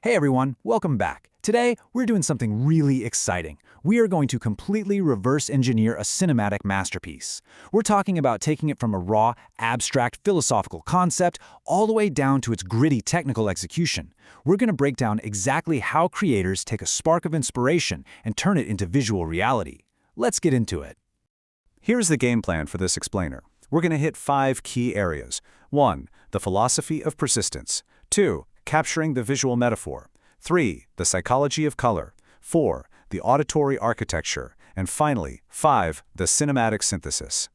Hey everyone, welcome back. Today, we're doing something really exciting. We are going to completely reverse engineer a cinematic masterpiece. We're talking about taking it from a raw, abstract philosophical concept all the way down to its gritty technical execution. We're going to break down exactly how creators take a spark of inspiration and turn it into visual reality. Let's get into it. Here's the game plan for this explainer. We're going to hit 5 key areas. 1. The philosophy of persistence. 2. Capturing the visual metaphor. 3. The psychology of color. 4. The auditory architecture. And finally, 5. The cinematic synthesis.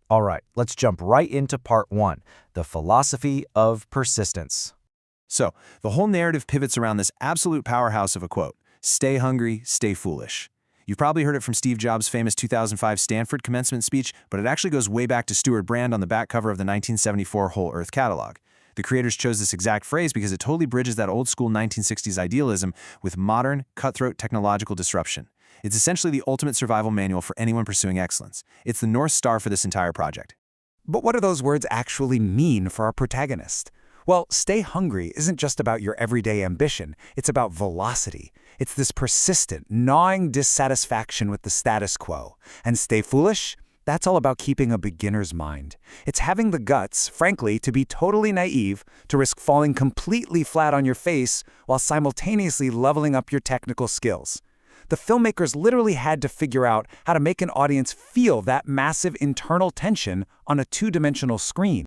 All right, let's jump right into part 1, the philosophy of persistence. So, the whole narrative pivots around this absolute powerhouse of a quote: "Stay hungry, stay foolish." You've probably heard it from Steve Jobs' famous 2005 Stanford commencement speech, but it actually goes way back to Stuart Brand on the back cover of the 1974 Whole Earth catalog. The creators chose this exact phrase because it totally bridges that old-school 1960s idealism with modern, cutthroat technological disruption. It's essentially the ultimate survival manual for anyone pursuing excellence. It's the North Star for this entire project. But what do those words actually mean for our protagonist? Well, stay hungry isn't just about your everyday ambition, it's about velocity. It's this persistent, gnawing dissatisfaction with the status quo. And stay foolish? That's all about keeping a beginner's mind. It's having the guts, frankly, to be totally naive, to risk falling completely flat on your face while simultaneously leveling up your technical skills. The filmmakers literally had to figure out how to make an audience feel that massive internal tension on a two-dimensional screen.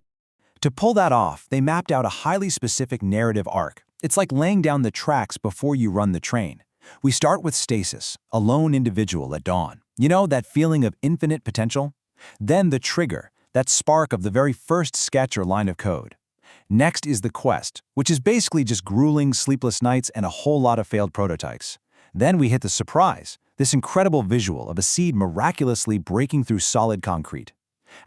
To pull that off, they mapped out a highly specific narrative arc. It's like laying down the tracks before you run the train. We start with Stasis, a lone individual at dawn. You know, that feeling of infinite potential? Then the trigger, that spark of the very first sketch or line of code. Next is the quest, which is basically just grueling, sleepless nights and a whole lot of failed prototypes. Then we hit the surprise, this incredible visual of a seed miraculously breaking through solid concrete.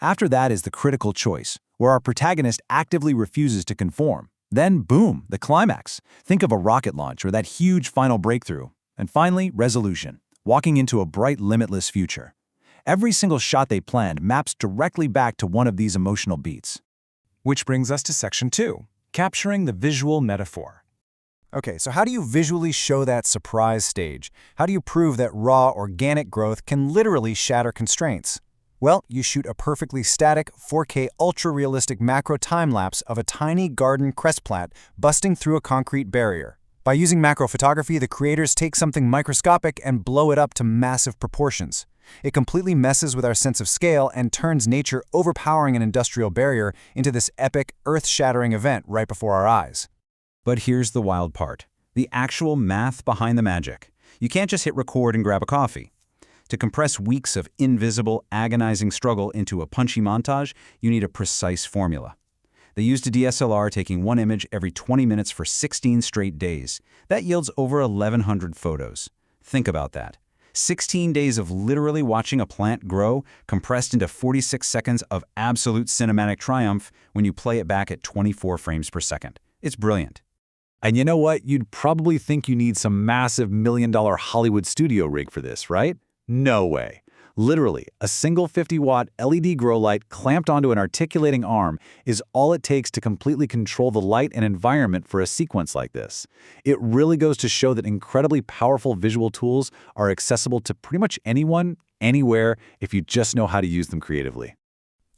After that is the critical choice, where our protagonist actively refuses to conform. Then, boom, the climax. Think of a rocket launch or that huge final breakthrough. And finally, resolution, walking into a bright, limitless future. Every single shot they planned maps directly back to one of these emotional beats. Which brings us to section 2, capturing the visual metaphor. Okay, so how do you visually show that surprise stage? How do you prove that raw, organic growth can literally shatter constraints? Well, you shoot a perfectly static, 4K ultra-realistic macro time-lapse of a tiny garden crest plant busting through a concrete barrier. By using macro photography, the creators take something microscopic and blow it up to massive proportions. It completely messes with our sense of scale and turns nature overpowering an industrial barrier into this epic, earth-shattering event right before our eyes. But here's the wild part, the actual math behind the magic. You can't just hit record and grab a coffee. To compress weeks of invisible, agonizing struggle into a punchy montage, you need a precise formula. They used a DSLR taking one image every 20 minutes for 16 straight days. That yields over 1,100 photos. Think about that. 16 days of literally watching a plant grow, compressed into 46 seconds of absolute cinematic triumph when you play it back at 24 frames per second. It's brilliant. And you know what? You'd probably think you need some massive million-dollar Hollywood studio rig for this, right? No way. Literally, a single 50-watt LED grow light clamped onto an articulating arm is all it takes to completely control the light and environment for a sequence like this. It really goes to show that incredibly powerful visual tools are accessible to pretty much anyone, anywhere, if you just know how to use them creatively.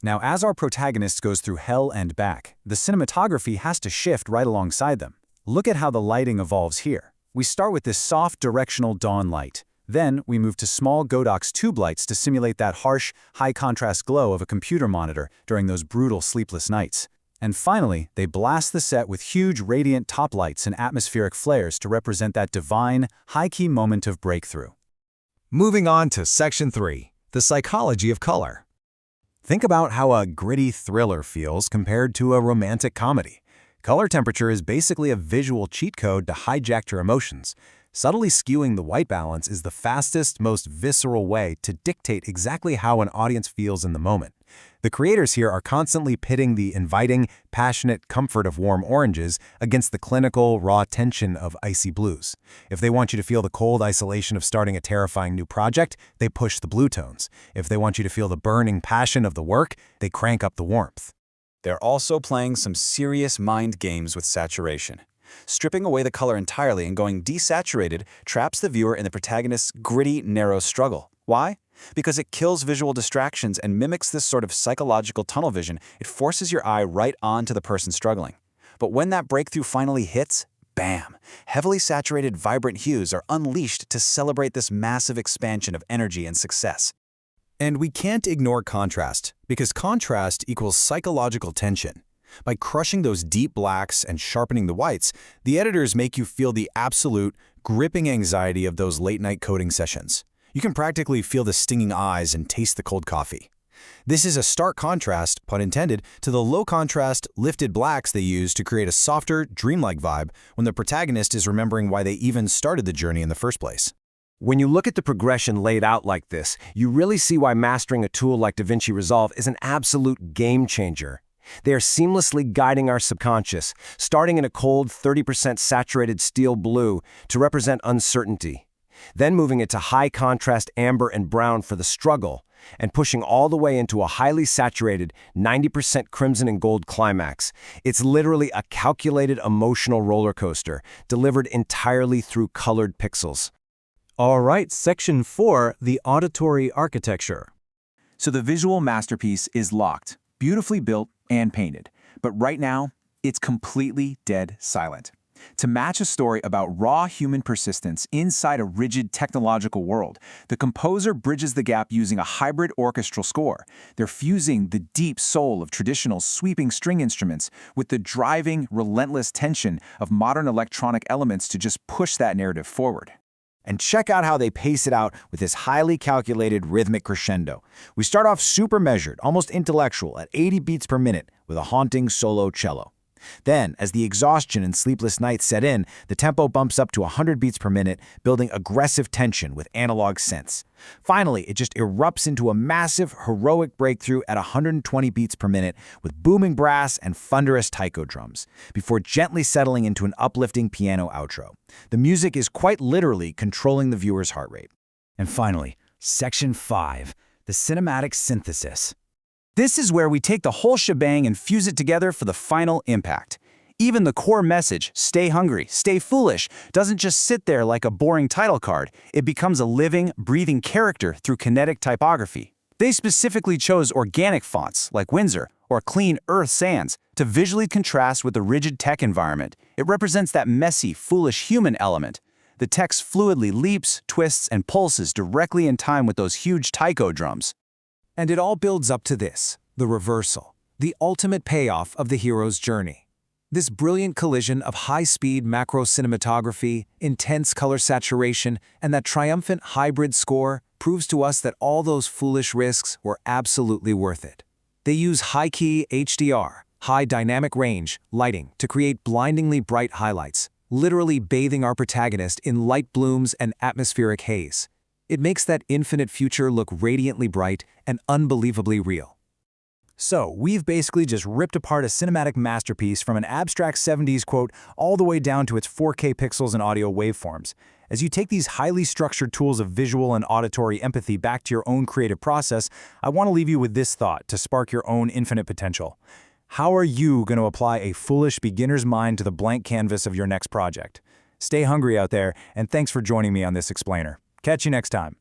Now, as our protagonist goes through hell and back, the cinematography has to shift right alongside them. Look at how the lighting evolves here. We start with this soft, directional dawn light. Then, we move to small Godox tube lights to simulate that harsh, high-contrast glow of a computer monitor during those brutal, sleepless nights. And finally, they blast the set with huge, radiant top lights and atmospheric flares to represent that divine, high-key moment of breakthrough. Moving on to section 3, the psychology of color. Think about how a gritty thriller feels compared to a romantic comedy. Color temperature is basically a visual cheat code to hijack your emotions. Subtly skewing the white balance is the fastest, most visceral way to dictate exactly how an audience feels in the moment. The creators here are constantly pitting the inviting, passionate comfort of warm oranges against the clinical, raw tension of icy blues. If they want you to feel the cold isolation of starting a terrifying new project, they push the blue tones. If they want you to feel the burning passion of the work, they crank up the warmth. They're also playing some serious mind games with saturation. Stripping away the color entirely and going desaturated traps the viewer in the protagonist's gritty, narrow struggle. Why? Because it kills visual distractions and mimics this sort of psychological tunnel vision. It forces your eye right onto the person struggling. But when that breakthrough finally hits, bam! Heavily saturated, vibrant hues are unleashed to celebrate this massive expansion of energy and success. And we can't ignore contrast, because contrast equals psychological tension. By crushing those deep blacks and sharpening the whites, the editors make you feel the absolute, gripping anxiety of those late-night coding sessions. You can practically feel the stinging eyes and taste the cold coffee. This is a stark contrast, pun intended, to the low-contrast, lifted blacks they use to create a softer, dreamlike vibe when the protagonist is remembering why they even started the journey in the first place. When you look at the progression laid out like this, you really see why mastering a tool like DaVinci Resolve is an absolute game changer. They are seamlessly guiding our subconscious, starting in a cold 30% saturated steel blue to represent uncertainty, then moving it to high-contrast amber and brown for the struggle, and pushing all the way into a highly saturated 90% crimson and gold climax. It's literally a calculated emotional roller coaster, delivered entirely through colored pixels. All right, Section 4, the auditory architecture. So the visual masterpiece is locked, beautifully built and painted, but right now, it's completely dead silent. To match a story about raw human persistence inside a rigid technological world, the composer bridges the gap using a hybrid orchestral score. They're fusing the deep soul of traditional sweeping string instruments with the driving, relentless tension of modern electronic elements to just push that narrative forward. And check out how they pace it out with this highly calculated rhythmic crescendo. We start off super measured, almost intellectual, at 80 beats per minute with a haunting solo cello. Then, as the exhaustion and sleepless nights set in, the tempo bumps up to 100 beats per minute, building aggressive tension with analog synths. Finally, it just erupts into a massive, heroic breakthrough at 120 beats per minute with booming brass and thunderous taiko drums, before gently settling into an uplifting piano outro. The music is quite literally controlling the viewer's heart rate. And finally, Section 5, the cinematic synthesis. This is where we take the whole shebang and fuse it together for the final impact. Even the core message, stay hungry, stay foolish, doesn't just sit there like a boring title card. It becomes a living, breathing character through kinetic typography. They specifically chose organic fonts like Windsor or Clean Earth Sans to visually contrast with the rigid tech environment. It represents that messy, foolish human element. The text fluidly leaps, twists, and pulses directly in time with those huge taiko drums. And it all builds up to this, the reversal, the ultimate payoff of the hero's journey. This brilliant collision of high-speed macro cinematography, intense color saturation, and that triumphant hybrid score proves to us that all those foolish risks were absolutely worth it. They use high-key HDR, high dynamic range, lighting to create blindingly bright highlights, literally bathing our protagonist in light blooms and atmospheric haze. It makes that infinite future look radiantly bright and unbelievably real. So, we've basically just ripped apart a cinematic masterpiece from an abstract 70s quote all the way down to its 4K pixels and audio waveforms. As you take these highly structured tools of visual and auditory empathy back to your own creative process, I want to leave you with this thought to spark your own infinite potential. How are you going to apply a foolish beginner's mind to the blank canvas of your next project? Stay hungry out there, and thanks for joining me on this explainer. Catch you next time.